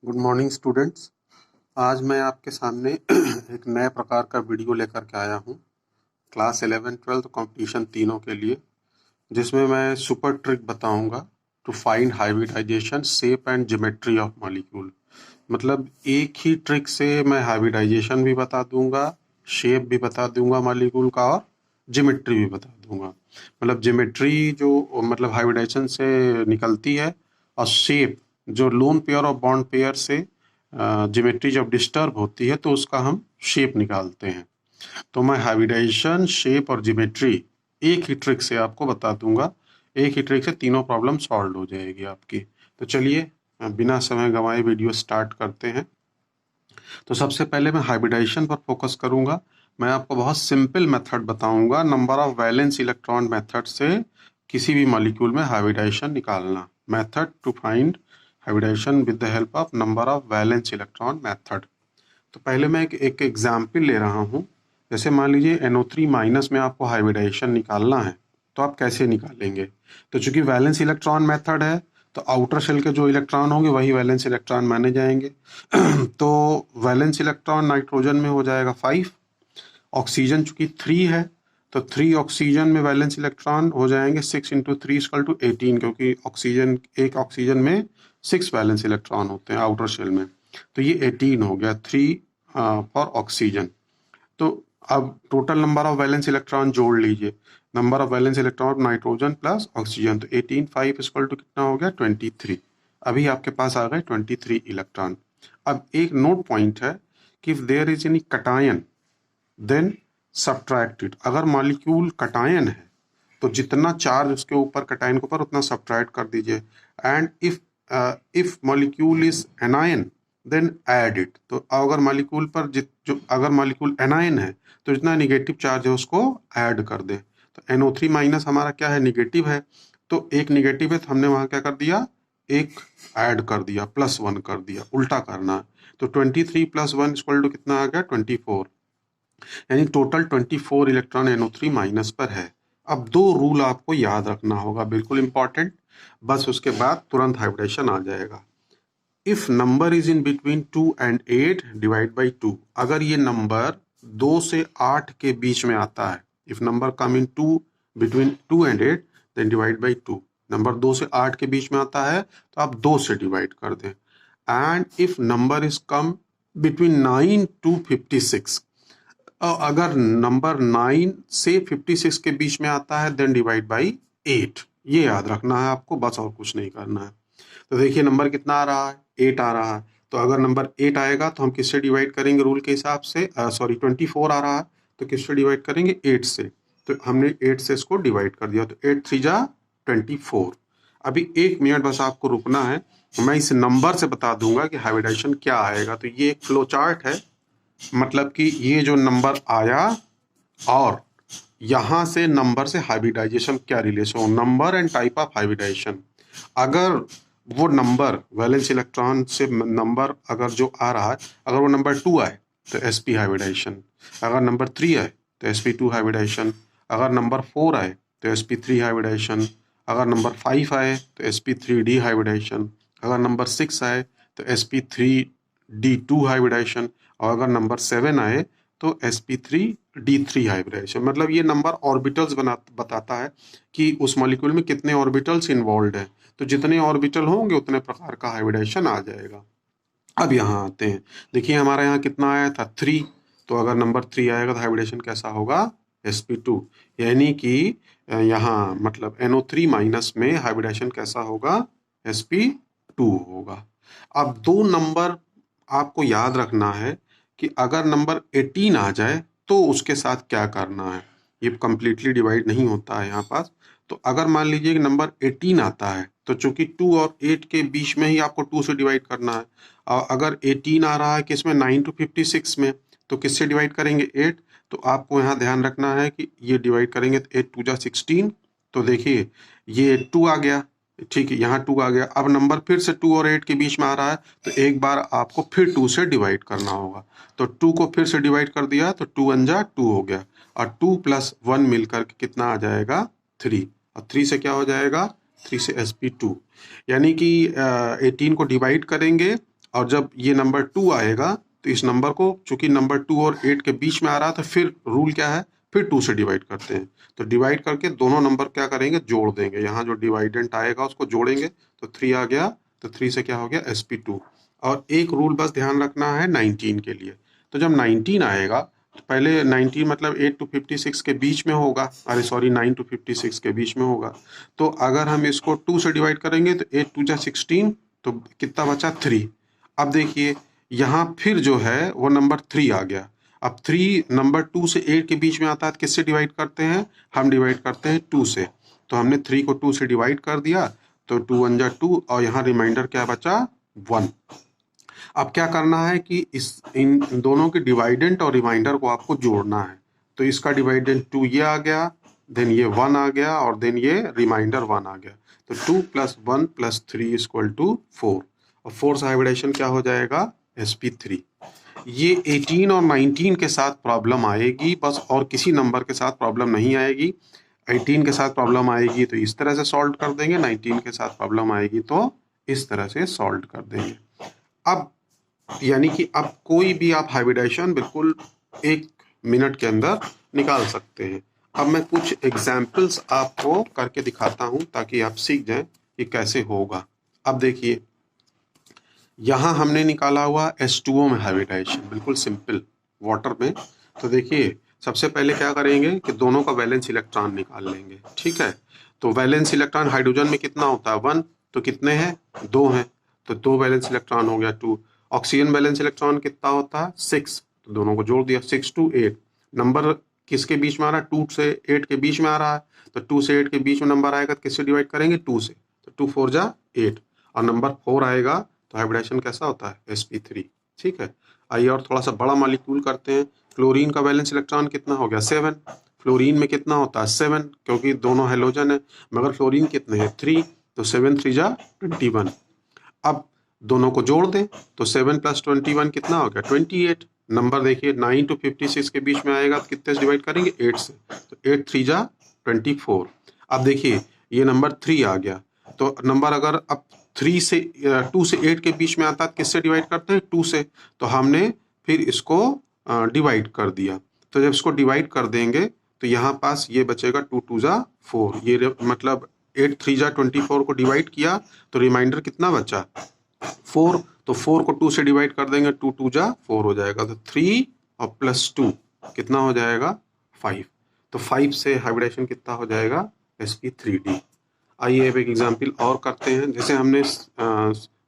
Good morning students. आज मैं आपके सामने एक नए प्रकार का वीडियो लेकर के आया हूँ क्लास 11 12 कंपटीशन तीनों के लिए, जिसमें मैं सुपर ट्रिक बताऊंगा to find hybridization shape and geometry of molecule. मतलब एक ही ट्रिक से मैं हाइब्रिडाइजेशन भी बता दूंगा, शेप भी बता दूंगा मॉलिक्यूल का, और ज्योमेट्री भी बता दूंगा। मतलब ज्योमेट्री जो मतलब हाइब्रिडाइजेशन से निकलती है, और शेप जो लोन पेयर और बॉन्ड पेयर से ज्योमेट्री जब डिस्टर्ब होती है तो उसका हम शेप निकालते हैं। तो मैं हाइब्रिडाइजेशन, शेप और ज्योमेट्री एक ही ट्रिक से आपको बता दूंगा। एक ही ट्रिक से तीनों प्रॉब्लम सॉल्व हो जाएगी आपकी। तो चलिए बिना समय गंवाए वीडियो स्टार्ट करते हैं। तो सबसे पहले मैं हाइब्रिडाइजेशन पर फोकस करूंगा। मैं आपको बहुत सिंपल मेथड बताऊंगा, number of valence electron method से किसी भी मॉलिक्यूल में हाइब्रिडाइजेशन निकालना। Method to find hybridization with the help of number of valence electron method. तो पहले मैं एक एग्जाम्पल ले रहा हूँ। जैसे मान लीजिए NO3 माइनस में आपको हाइब्रिडाइजेशन निकालना है, तो आप कैसे निकालेंगे? तो चूंकि वैलेंस इलेक्ट्रॉन मेथड है, तो आउटर शेल के जो इलेक्ट्रॉन होंगे वही वैलेंस इलेक्ट्रॉन माने जाएंगे। तो वैलेंस इलेक्ट्रॉन नाइट्रोजन में हो जाएगा 5, ऑक्सीजन चूंकि 3 है, तो 3 ऑक्सीजन में वैलेंस इलेक्ट्रॉन हो जाएंगे 6 इंटू 3 इक्वल टू 18, क्योंकि एक ऑक्सीजन में 6 वैलेंस इलेक्ट्रॉन होते हैं आउटर शेल में। तो ये 18 हो गया, 3 फॉर ऑक्सीजन। तो अब total number of valence electron जोड़ लीजिए, number of valence electron nitrogen plus oxygen, तो 18 5 इक्वल टू कितना हो गया 23। अभी आपके पास आ गए 23 इलेक्ट्रॉन। अब एक नोट पॉइंट है कि if there is any cation then subtract it. अगर मॉलिक्यूल कटायन है तो जितना चार्ज उसके ऊपर कटायन के ऊपर उतना सब्ट्रैक्ट कर दीजिए। And if molecule is anion then add it. तो अगर मॉलिक्यूल पर अगर मॉलिक्यूल एनायन है तो जितना निगेटिव चार्ज है उसको ऐड कर दे। तो NO3 माइनस हमारा क्या है, निगेटिव है, तो एक निगेटिव है तो हमने वहां क्या कर दिया, एक ऐड कर दिया, +1 कर दिया, उल्टा करना है। तो 23 + 1 इक्वल टू कितना आ गया 24, यानी टोटल 24 इलेक्ट्रॉन NO3 माइनस पर है। अब दो रूल आपको याद रखना होगा, बिल्कुल इंपॉर्टेंट, बस उसके बाद तुरंत हाइब्रिडेशन आ जाएगा। If number is in between 2 and 8 divide by 2। अगर ये नंबर 2 से 8 के बीच में आता है, if number come in between 2 and 8 then divide by 2। Number 2 से 8 के बीच में आता है तो आप 2 से डिवाइड कर दें। And if number is come between 9 to 56, अगर नंबर 9 से 56 के बीच में आता है देन डिवाइड बाई 8। ये याद रखना है आपको, बस और कुछ नहीं करना है। तो देखिए नंबर कितना आ रहा है, 8 आ रहा है। तो अगर नंबर 8 आएगा तो हम किससे डिवाइड करेंगे रूल के हिसाब से, 24 आ रहा है तो किससे डिवाइड करेंगे, 8 से। तो हमने 8 से इसको डिवाइड कर दिया, तो 8 3 जा 24। अभी 1 मिनट बस आपको रुकना है, मैं इस नंबर से बता दूंगा कि हाइब्रिडाइजेशन क्या आएगा। तो ये एक फ्लो चार्ट है, मतलब कि ये जो नंबर आया और यहां से नंबर से हाइब्रिडाइजेशन क्या relation, number and type of hybridization. अगर वो नंबर वैलेंस इलेक्ट्रॉन से नंबर अगर जो आ रहा है, अगर वो नंबर 2 आए तो sp हाइब्रिडाइजेशन, अगर नंबर 3 आए तो sp2 हाइब्रिडाइजेशन, अगर नंबर 4 आए तो sp3 हाइब्रिडाइजेशन, अगर नंबर 5 आए तो sp3d हाइब्रिडाइजेशन, अगर नंबर 6 आए तो sp3d2 हाइब्रिडाइजेशन, और अगर नंबर 7 आए तो sp3d3 हाइब्रिडाइजेशन। मतलब ये नंबर ऑर्बिटल्स बताता है कि उस मॉलिक्यूल में कितने ऑर्बिटल्स इन्वॉल्व हैं। तो जितने ऑर्बिटल होंगे उतने प्रकार का हाइब्रिडाइजेशन आ जाएगा। अब यहाँ आते हैं, देखिए हमारे यहाँ कितना आया था 3, तो अगर नंबर 3 आएगा तो हाइब्रिडेशन कैसा होगा, sp2। यानी कि यहाँ मतलब NO3 माइनस में हाइब्रिडेशन कैसा होगा, sp2 होगा। अब दो नंबर आपको याद रखना है कि अगर नंबर 18 आ जाए तो उसके साथ क्या करना है। ये कंप्लीटली डिवाइड नहीं होता है यहाँ पास। तो अगर मान लीजिए कि नंबर 18 आता है तो चूंकि 2 और 8 के बीच में ही आपको 2 से डिवाइड करना है। और अगर 18 आ रहा है किसमें, 9 to 56 में, तो किससे डिवाइड करेंगे, 8। तो आपको यहाँ ध्यान रखना है कि ये डिवाइड करेंगे तो 8 2 जा 16। तो देखिए ये 2 आ गया, ठीक है, यहाँ 2 आ गया। अब नंबर फिर से 2 और 8 के बीच में आ रहा है तो एक बार आपको फिर 2 से डिवाइड करना होगा। तो 2 को फिर से डिवाइड कर दिया तो 2 1 जा 2 हो गया, और 2 + 1 मिलकर के कितना आ जाएगा 3, और 3 से क्या हो जाएगा, 3 से sp2। यानी कि 18 को डिवाइड करेंगे और जब ये नंबर 2 आएगा तो इस नंबर को, चूंकि नंबर 2 और 8 के बीच में आ रहा था, फिर रूल क्या है, फिर 2 से डिवाइड करते हैं। तो डिवाइड करके दोनों नंबर क्या करेंगे, जोड़ देंगे। यहाँ जो डिवाइडेंट आएगा उसको जोड़ेंगे तो 3 आ गया, तो 3 से क्या हो गया, sp2। और एक रूल बस ध्यान रखना है 19 के लिए। तो जब 19 आएगा तो पहले 19 मतलब 8 to 56 के बीच में होगा, अरे सॉरी 9 to 56 के बीच में होगा। तो अगर हम इसको 2 से डिवाइड करेंगे तो 8 2 जा 16, तो कितना बचा, 3। अब देखिए यहाँ फिर जो है वो नंबर 3 आ गया। अब 3 नंबर 2 से 8 के बीच में आता है, किससे डिवाइड करते हैं, हम डिवाइड करते हैं 2 से। तो हमने 3 को 2 से डिवाइड कर दिया, तो 2 1 जा 2, और यहाँ रिमाइंडर क्या बचा, 1। अब क्या करना है कि इन दोनों के डिवाइडेंट और रिमाइंडर को आपको जोड़ना है। तो इसका डिवाइडेंट 2 ये आ गया, देन ये 1 आ गया, और देन ये रिमाइंडर 1 आ गया। तो 2 + 1 + 3 = 4, और 4 से हाइब्रिडेशन क्या हो जाएगा, sp3। ये 18 और 19 के साथ प्रॉब्लम आएगी बस, और किसी नंबर के साथ प्रॉब्लम नहीं आएगी। 18 के साथ प्रॉब्लम आएगी तो इस तरह से सॉल्व कर देंगे, 19 के साथ प्रॉब्लम आएगी तो इस तरह से सॉल्व कर देंगे। अब यानी कि अब कोई भी आप हाइब्रिडेशन बिल्कुल 1 मिनट के अंदर निकाल सकते हैं। अब मैं कुछ एग्जाम्पल्स आपको करके दिखाता हूं ताकि आप सीख जाएं कि कैसे होगा। अब देखिए यहाँ हमने निकाला हुआ H2O में हाइब्रिडाइजेशन, बिल्कुल सिंपल, वाटर में। तो देखिए सबसे पहले क्या करेंगे कि दोनों का वैलेंस इलेक्ट्रॉन निकाल लेंगे, ठीक है। तो वैलेंस इलेक्ट्रॉन हाइड्रोजन में कितना होता है, 1, तो कितने हैं, 2 हैं, तो 2 वैलेंस इलेक्ट्रॉन हो गया, 2। ऑक्सीजन वैलेंस इलेक्ट्रॉन कितना होता है, 6, तो दोनों को जोड़ दिया, 6 to 8। नंबर किसके बीच में आ रहा है, 2 से 8 के बीच में आ रहा है, तो 2 से 8 के बीच में नंबर आएगा तो किससे डिवाइड करेंगे, 2 से, तो 2 4 जा 8, और नंबर 4 आएगा तो हाइब्रिडेशन कैसा होता है, sp3, ठीक है। आइए और थोड़ा सा बड़ा मॉलिक्यूल करते हैं। क्लोरीन का वैलेंस इलेक्ट्रॉन कितना हो गया, 7। फ्लोरीन में कितना होता है, 7, क्योंकि दोनों हेलोजन है, मगर फ्लोरीन कितने हैं, 3, तो 7 3 जा 21। अब दोनों को जोड़ दें तो 7 + 21 कितना हो गया, 28। नंबर देखिए 9 to 56 के बीच में आएगा तो कितने से डिवाइड करेंगे, 8 से, तो 8 3 जा 24। अब देखिए ये नंबर 3 आ गया, तो नंबर अगर अब 2 से 8 के बीच में आता है किससे डिवाइड करते हैं, 2 से, तो हमने फिर इसको डिवाइड कर दिया। तो जब इसको डिवाइड कर देंगे तो यहाँ पास ये बचेगा 2 2 जा 4, ये मतलब 8 3 जा 24 को डिवाइड किया तो रिमाइंडर कितना बचा, 4। तो 4 को 2 से डिवाइड कर देंगे, 2 2 जा 4 हो जाएगा, तो 3 और +2 कितना हो जाएगा, 5। तो 5 से हाइब्रिडेशन कितना हो जाएगा, sp3d। आइए अब एक एग्जाम्पल और करते हैं। जैसे हमने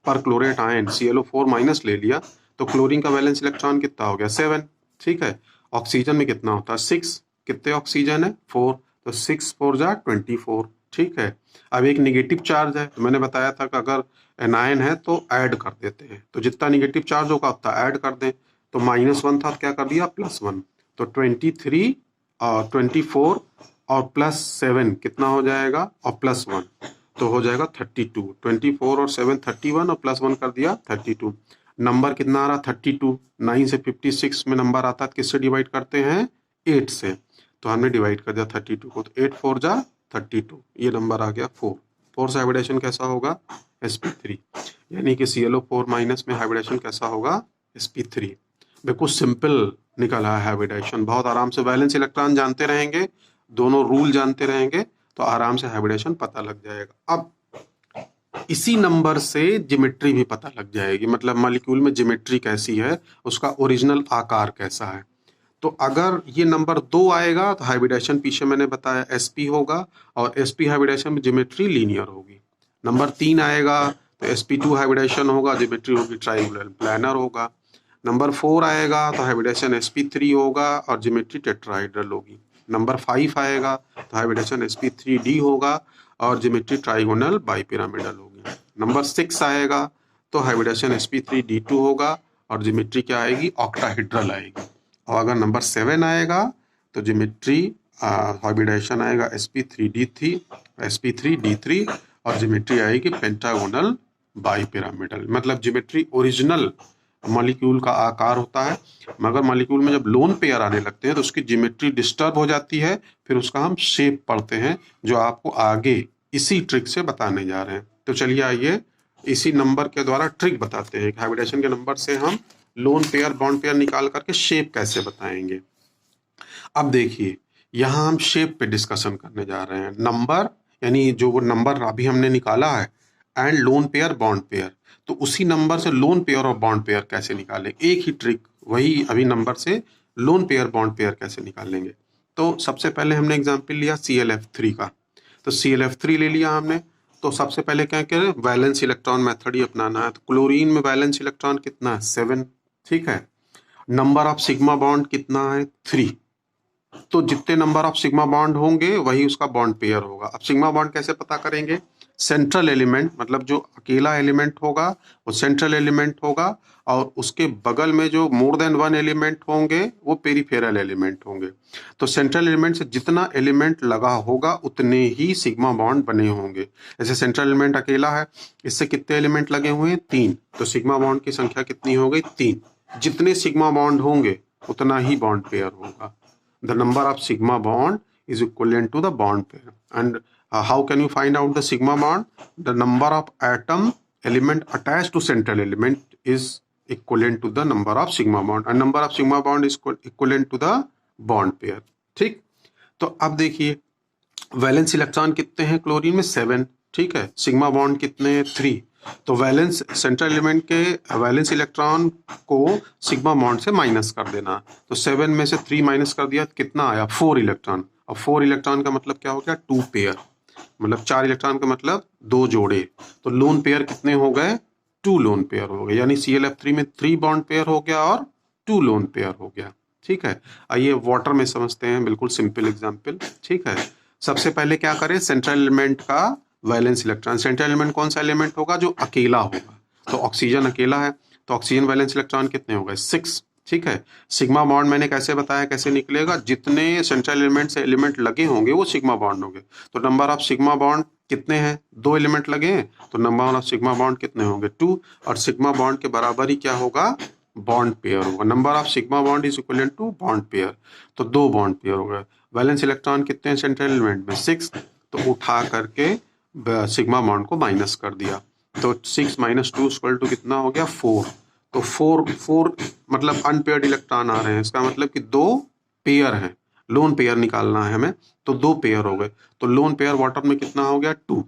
परक्लोरेट आयन ClO4- ले लिया, तो क्लोरीन का वैलेंस इलेक्ट्रॉन कितना हो गया, 7, ठीक है। ऑक्सीजन में कितना होता है, 6, कितने ऑक्सीजन है, 4, तो 6 4 जा 24, ठीक है। अब एक निगेटिव चार्ज है, तो मैंने बताया था कि अगर एनायन है तो ऐड कर देते हैं, तो जितना निगेटिव चार्ज होगा उतना ऐड कर दें। तो -1 था तो क्या कर दिया, +1, तो 23 और 24 और +7 कितना हो जाएगा, और +1 तो हो जाएगा 32। 24 और 7 31, और +1 कर दिया 32। नंबर कितना आ रहा, 32। 9 से 56 में नंबर आता है किससे डिवाइड करते हैं, 8 से, तो हमने डिवाइड कर दिया 32 को, तो 8 4 जा 32, ये नंबर आ गया 4। 4 से हाइब्रिडेशन कैसा होगा, sp3, यानी कि ClO4- में हाइब्रिडेशन कैसा होगा, sp3। बिल्कुल सिंपल निकला है हाइब्रिडेशन, बहुत आराम से वैलेंस इलेक्ट्रॉन जानते रहेंगे, दोनों रूल जानते रहेंगे तो आराम से हाइब्रिडेशन पता लग जाएगा। अब इसी नंबर से ज्योमेट्री भी पता लग जाएगी, मतलब मॉलिक्यूल में ज्योमेट्री कैसी है, उसका ओरिजिनल आकार कैसा है। तो अगर ये नंबर 2 आएगा तो हाइब्रिडेशन पीछे मैंने बताया sp होगा, और sp हाइब्रिडेशन में ज्योमेट्री लीनियर होगी। नंबर 3 आएगा तो sp2 हाइब्रिडेशन होगा, ज्योमेट्री होगी ट्राइंगुलर प्लानर होगा। नंबर 4 आएगा तो हाइब्रिडेशन sp3 होगा और ज्योमेट्री टेट्राहेड्रल होगी। नंबर 5 आएगा तो हाइब्रिडेशन sp3d होगा और ज्योमेट्री ट्राइगोनल बाइपिरामिडल होगी। नंबर 6 आएगा तो हाइब्रिडेशन sp3d2 होगा और ज्योमेट्री क्या आएगी, ऑक्टाहेड्रल आएगी। और अगर नंबर 7 आएगा तो ज्योमेट्री हाइब्रिडेशन आएगा sp3d3 और ज्योमेट्री आएगी पेंटागोनल बाइपिरामिडल। मतलब ज्योमेट्री ओरिजिनल मॉलिक्यूल का आकार होता है, मगर मॉलिक्यूल में जब लोन पेयर आने लगते हैं तो उसकी ज्योमेट्री डिस्टर्ब हो जाती है, फिर उसका हम शेप पढ़ते हैं, जो आपको आगे इसी ट्रिक से बताने जा रहे हैं। तो चलिए आइए इसी नंबर के द्वारा ट्रिक बताते हैं। हाइब्रिडेशन के नंबर से हम लोन पेयर बॉन्ड पेयर निकाल करके शेप कैसे बताएंगे। अब देखिए यहाँ हम शेप पे डिस्कशन करने जा रहे हैं। नंबर यानी जो वो नंबर अभी हमने निकाला है and lone pair bond pair, तो उसी नंबर से लोन पेयर और बॉन्ड पेयर कैसे निकालें, एक ही ट्रिक वही अभी नंबर से लोन पेयर बॉन्ड पेयर कैसे निकालेंगे। तो सबसे पहले हमने एग्जाम्पल लिया ClF3 का, तो ClF3 ले लिया हमने। तो सबसे पहले क्या करें, वैलेंस इलेक्ट्रॉन मेथड ही अपनाना है। तो क्लोरीन में वैलेंस इलेक्ट्रॉन कितना है 7, ठीक है। नंबर ऑफ सिग्मा बॉन्ड कितना है 3, तो जितने नंबर ऑफ सिग्मा बॉन्ड होंगे वही उसका बॉन्ड पेयर होगा। अब सिग्मा बॉन्ड कैसे पता करेंगे, सेंट्रल एलिमेंट मतलब जो अकेला एलिमेंट होगा वो सेंट्रल एलिमेंट होगा, और उसके बगल में जो मोर देन वन एलिमेंट होंगे वो पेरिफेरल एलिमेंट होंगे। तो सेंट्रल एलिमेंट से जितना एलिमेंट लगा होगा उतने ही सिग्मा बॉन्ड बने होंगे। जैसे सेंट्रल एलिमेंट अकेला है, इससे कितने एलिमेंट लगे हुए हैं 3, तो सिग्मा बॉन्ड की संख्या कितनी हो गई 3। जितने सिग्मा बॉन्ड होंगे उतना ही बॉन्ड पेयर होगा। The number of sigma bond is equivalent to the bond pair. And how can you find out the sigma bond? The number of atom element attached to central element is equivalent to the number of sigma bond, and number of sigma bond is equivalent to the bond pair. ठीक, तो अब देखिए valence electron कितने हैं chlorine में 7, ठीक है। Sigma bond कितने हैं 3, तो वैलेंस सेंट्रल एलिमेंट के वैलेंस इलेक्ट्रॉन को सिग्मा बॉन्ड से माइनस कर देना। तो 7 में से 3 माइनस कर दिया तो कितना आया 4 इलेक्ट्रॉन। अब 4 इलेक्ट्रॉन का मतलब क्या हो गया 2 पेयर, मतलब 4 इलेक्ट्रॉन का मतलब 2 जोड़े। तो लोन पेयर कितने हो गए 2 लोन पेयर हो गए, यानी ClF3 में 3 बॉन्ड पेयर हो गया और 2 लोन पेयर हो गया, ठीक है। आइए वाटर में समझते हैं, बिल्कुल सिंपल एग्जाम्पल, ठीक है। सबसे पहले क्या करें, सेंट्रल एलिमेंट का वैलेंस इलेक्ट्रॉन, सेंट्रल एलिमेंट कौन सा एलिमेंट होगा जो अकेला होगा, तो ऑक्सीजन अकेला है, तो ऑक्सीजन वैलेंस इलेक्ट्रॉन कितने हो गए 6, ठीक है। सिग्मा बॉन्ड मैंने कैसे बताया कैसे निकलेगा, जितने सेंट्रल एलिमेंट से एलिमेंट लगे होंगे वो सिग्मा बॉन्ड होंगे। तो नंबर ऑफ सिग्मा बॉन्ड कितने हैं, 2 एलिमेंट लगे हैं, तो नंबर ऑफ सिग्मा बॉन्ड कितने होंगे 2, और सिग्मा बॉन्ड के बराबर ही क्या होगा बॉन्ड पेयर होगा। Number of sigma bond is equal to bond pair, तो 2 बॉन्ड पेयर हो गए। वैलेंस इलेक्ट्रॉन कितने हैं सेंट्रल एलिमेंट में 6, तो उठा करके सिग्मा बॉन्ड को माइनस कर दिया, तो 6 - 2 इक्वल टू कितना हो गया 4। तो 4 मतलब अनपेयर्ड इलेक्ट्रॉन आ रहे हैं, इसका मतलब कि 2 पेयर हैं, लोन पेयर निकालना है हमें, तो 2 पेयर हो गए। तो लोन पेयर वाटर में कितना हो गया 2,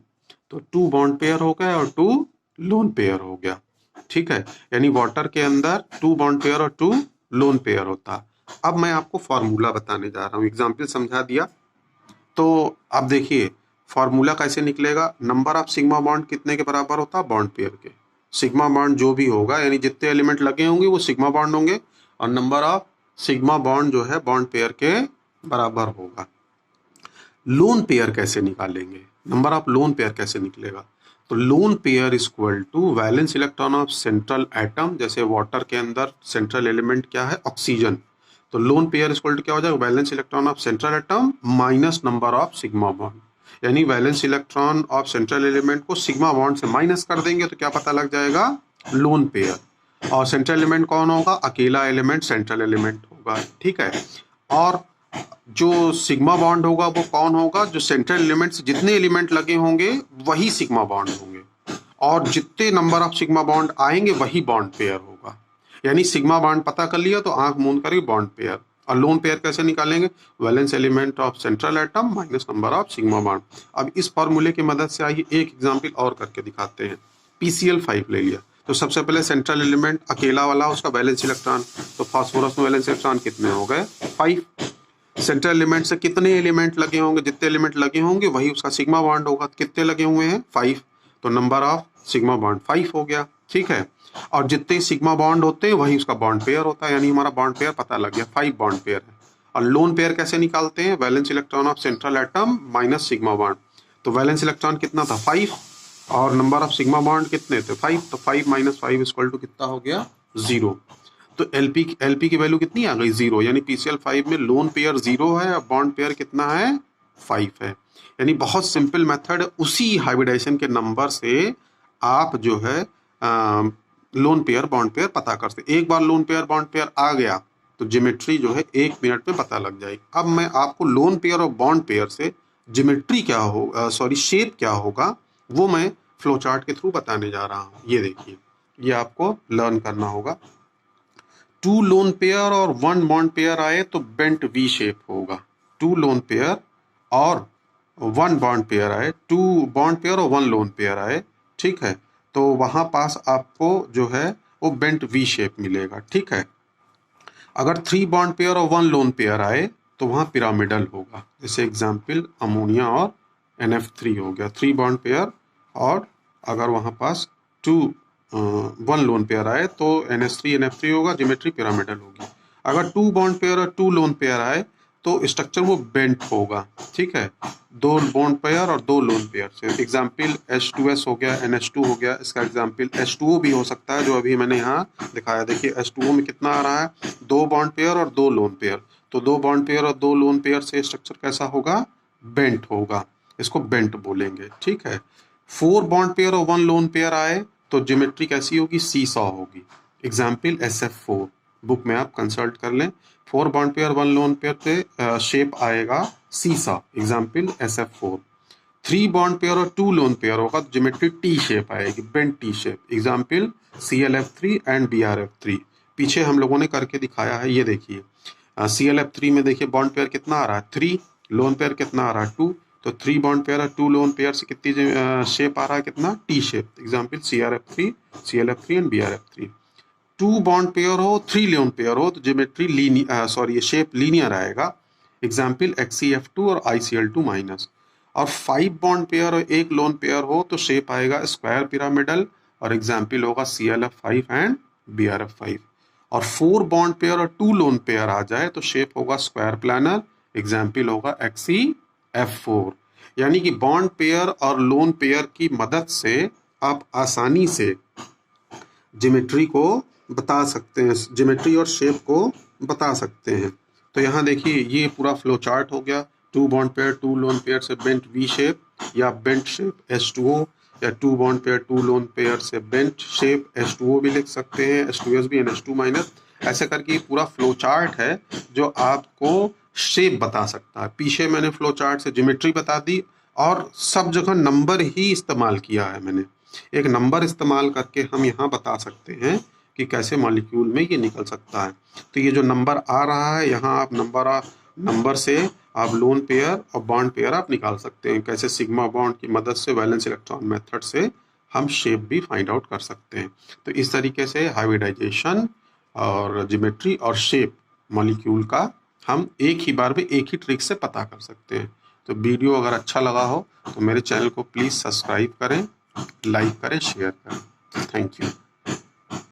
तो 2 बॉन्ड पेयर हो गए और 2 लोन पेयर हो गया, ठीक है। यानी वाटर के अंदर 2 बॉन्ड पेयर और 2 लोन पेयर होता। अब मैं आपको फॉर्मूला बताने जा रहा हूँ, एग्जाम्पल समझा दिया। तो अब देखिए फॉर्मूला कैसे निकलेगा, नंबर ऑफ सिग्मा बॉन्ड कितने के बराबर होता है बॉन्ड पेयर के। सिग्मा बॉन्ड जो भी होगा यानी जितने एलिमेंट लगे होंगे वो सिग्मा बॉन्ड होंगे, और नंबर ऑफ सिग्मा बॉन्ड जो है बॉन्ड पेयर के बराबर होगा। लोन पेयर कैसे निकालेंगे, नंबर ऑफ लोन पेयर कैसे निकलेगा, तो lone pair is equal to valence electron of central atom, जैसे वाटर के अंदर सेंट्रल एलिमेंट क्या है ऑक्सीजन, तो lone pair is equal to क्या हो जाएगा valence electron of central atom minus number of sigma bond, यानी valence electron of central element को सिग्मा बॉन्ड से माइनस कर देंगे तो क्या पता लग जाएगा लोन पेयर। और सेंट्रल एलिमेंट कौन होगा, अकेला एलिमेंट सेंट्रल एलिमेंट होगा, ठीक है। और जो सिग्मा बॉन्ड होगा वो कौन होगा, जो सेंट्रल एलिमेंट से जितने एलिमेंट लगे होंगे वही सिग्मा बॉन्ड होंगे, और जितने नंबर ऑफ सिग्मा बॉन्ड आएंगे वही बॉन्ड पेयर होगा। यानी सिग्मा बॉन्ड पता कर लिया तो आंख मूंद करके बॉन्ड पेयर। और लोन पेयर कैसे निकालेंगे, valence element of central atom minus number of sigma bond. अब इस फॉर्मूले की मदद से आइए एक एग्जांपल और करके दिखाते हैं। PCl5 ले लिया, तो सबसे पहले सेंट्रल एलिमेंट अकेला वाला उसका वैलेंस इलेक्ट्रॉन, तो फास्फोरस में वैलेंस इलेक्ट्रॉन कितने हो गए 5। सेंट्रल एलिमेंट से कितने एलिमेंट लगे होंगे, जितने एलिमेंट लगे होंगे वही उसका सिग्मा बॉन्ड होगा, कितने लगे हुए हैं 5, तो नंबर ऑफ सिग्मा बॉन्ड 5 हो गया, ठीक है। और जितने सिग्मा बॉन्ड होते हैं वही उसका बॉन्ड पेयर होता है, यानी हमारा बॉन्ड पेयर पता लग गया 5 बॉन्ड पेयर है। और लोन पेयर कैसे निकालते हैं, valence electron of central atom minus sigma bond, तो वैलेंस इलेक्ट्रॉन कितना था 5 और नंबर ऑफ सिग्मा बॉन्ड कितने थे 5, तो 5 - 5 इक्वल टू कितना हो गया 0। तो LP की वैल्यू कितनी आ गई 0, यानी PCl5 में लोन पेयर 0 है और बॉन्ड पेयर कितना है 5 है। यानी बहुत सिंपल मेथड, उसी हाइब्रिडाइजेशन के नंबर से आप जो है लोन पेयर बॉन्ड पेयर पता कर सकते। एक बार लोन पेयर बॉन्ड पेयर आ गया तो ज्योमेट्री जो है 1 मिनट में पता लग जाएगी। अब मैं आपको लोन पेयर और बॉन्ड पेयर से ज्योमेट्री क्या हो शेप क्या होगा वो मैं फ्लो चार्ट के थ्रू बताने जा रहा हूँ। ये देखिए, ये आपको लर्न करना होगा। 2 लोन पेयर और 1 बॉन्ड पेयर आए तो बेंट वी शेप होगा। 2 लोन पेयर और 1 बॉन्ड पेयर आए, 2 बॉन्ड पेयर और 1 लोन पेयर आए, ठीक है, तो वहां पास आपको जो है वो बेंट वी शेप मिलेगा, ठीक है। अगर 3 बॉन्ड पेयर और 1 लोन पेयर आए तो वहां पिरामिडल होगा। जैसे एग्जाम्पल अमोनिया और NF3 हो गया, 3 बॉन्ड पेयर, और अगर वहां पास 1 लोन पेयर आए तो NH3 NF3 होगा, ज्योमेट्री पिरामिडल होगी। अगर 2 बॉन्ड पेयर और 2 लोन पेयर आए तो स्ट्रक्चर वो बेंट होगा, ठीक है, 2 बॉन्ड पेयर और 2 लोन पेयर से। एग्जाम्पल H2S हो गया, NH2 हो गया, इसका एग्जाम्पल H2O भी हो सकता है, जो अभी मैंने यहाँ दिखाया। देखिए H2O में कितना आ रहा है, 2 बॉन्ड पेयर और 2 लोन पेयर, तो 2 बॉन्ड पेयर और 2 लोन पेयर से स्ट्रक्चर कैसा होगा, बेंट होगा, इसको बेंट बोलेंगे, ठीक है। 4 बॉन्ड पेयर और 1 लोन पेयर आए तो ज्योमेट्री कैसी होगी, सीसॉ होगी। एग्जाम्पल SF4, बुक में आप कंसल्ट कर लें। 4 बॉन्ड पेयर 1 लोन पेयर पे शेप आएगा seesaw, example SF4। 3 bond pair और 2 लोन पेयर होगा तो ज्योमेट्री टी शेप आएगी, bent T shape, example ClF3 and BrF3। पीछे हम लोगों ने करके दिखाया है, ये देखिए। ClF3 में देखिए बॉन्ड पेयर कितना आ रहा है 3, लोन पेयर कितना आ रहा है 2, तो 3 बॉन्ड पेयर और 2 लोन पेयर से कितनी शेप आ रहा है, कितना, T shape, example CrF3, ClF3 and BrF3। 2 bond pair हो 3 लोन पेयर हो तो ज्योमेट्री ये शेप लीनियर आएगा, एग्जाम्पल XCF2 और ICl2 माइनस। और 5 बॉन्ड पेयर और 1 लोन पेयर हो तो शेप आएगा स्क्वायर पिरामिडल, और एग्जाम्पल होगा ClF5 एंड BrF5। और 4 बॉन्ड पेयर और 2 लोन पेयर आ जाए तो शेप होगा स्क्वायर प्लानर, एग्जाम्पल होगा XCF4। यानी कि बॉन्ड पेयर और लोन पेयर की मदद से आप आसानी से ज्योमेट्री को बता सकते हैं, ज्योमेट्री और शेप को बता सकते हैं। तो यहाँ देखिए ये पूरा फ्लो चार्ट हो गया। 2 बॉन्ड पेयर 2 लोन पेयर से बेंट वी शेप या बेंट शेप H2O, या 2 बॉन्ड पेयर 2 लोन पेयर से बेंट शेप H2O भी लिख सकते हैं, H2S भी NH2 माइनस। ऐसे करके पूरा फ्लो चार्ट है जो आपको शेप बता सकता है। पीछे मैंने फ्लो चार्ट से ज्योमेट्री बता दी और सब जगह नंबर ही इस्तेमाल किया है मैंने। एक नंबर इस्तेमाल करके हम यहाँ बता सकते हैं कि कैसे मॉलिक्यूल में ये निकल सकता है। तो ये जो नंबर आ रहा है यहाँ, आप नंबर से आप लोन पेयर और बॉन्ड पेयर आप निकाल सकते हैं। कैसे, सिग्मा बॉन्ड की मदद से वैलेंस इलेक्ट्रॉन मेथड से हम शेप भी फाइंड आउट कर सकते हैं। तो इस तरीके से हाइब्रिडाइजेशन और ज्योमेट्री और शेप मॉलिक्यूल का हम एक ही बार में एक ही ट्रिक से पता कर सकते हैं। तो वीडियो अगर अच्छा लगा हो तो मेरे चैनल को प्लीज़ सब्सक्राइब करें, लाइक करें, शेयर करें। Thank you.